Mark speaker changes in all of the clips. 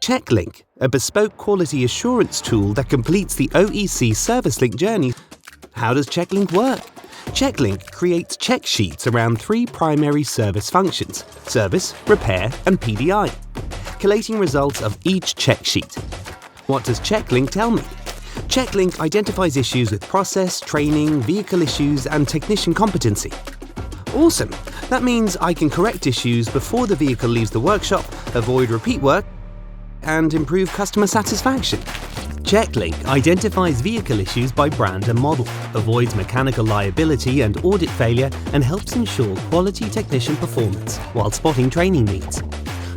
Speaker 1: CheckLink, a bespoke quality assurance tool that completes the OEC service link journey. How does CheckLink work? CheckLink creates check sheets around three primary service functions: service, repair, and PDI, collating results of each check sheet. What does CheckLink tell me? CheckLink identifies issues with process, training, vehicle issues, and technician competency. Awesome! That means I can correct issues before the vehicle leaves the workshop, avoid repeat work, and improve customer satisfaction. CheckLink identifies vehicle issues by brand and model, avoids mechanical liability and audit failure, and helps ensure quality technician performance while spotting training needs.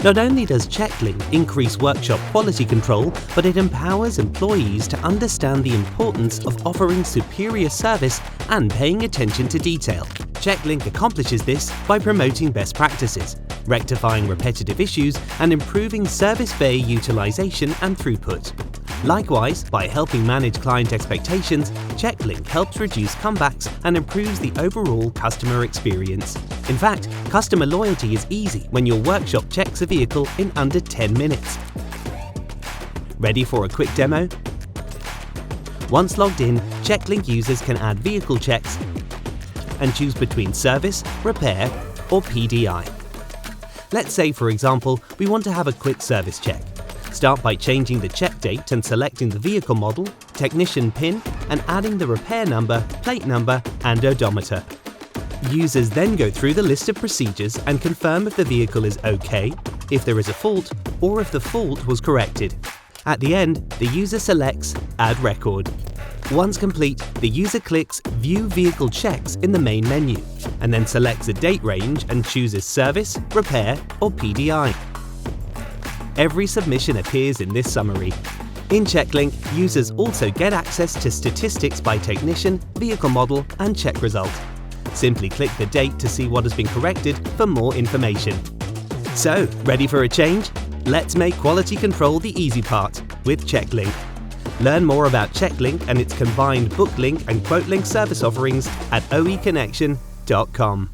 Speaker 1: Not only does CheckLink increase workshop quality control, but it empowers employees to understand the importance of offering superior service and paying attention to detail. CheckLink accomplishes this by promoting best practices, rectifying repetitive issues, and improving service bay utilization and throughput. Likewise, by helping manage client expectations, CheckLink helps reduce comebacks and improves the overall customer experience. In fact, customer loyalty is easy when your workshop checks a vehicle in under 10 minutes. Ready for a quick demo? Once logged in, CheckLink users can add vehicle checks and choose between service, repair, or PDI. Let's say, for example, we want to have a quick service check. Start by changing the check date and selecting the vehicle model, technician PIN, and adding the repair number, plate number, and odometer. Users then go through the list of procedures and confirm if the vehicle is OK, if there is a fault, or if the fault was corrected. At the end, the user selects Add Record. Once complete, the user clicks View Vehicle Checks in the main menu, and then selects a date range and chooses Service, Repair, or PDI. Every submission appears in this summary. In CheckLink, users also get access to statistics by technician, vehicle model, and check result. Simply click the date to see what has been corrected for more information. So, ready for a change? Let's make quality control the easy part with CheckLink. Learn more about CheckLink and its combined BookLink and QuoteLink service offerings at oeconnection.com.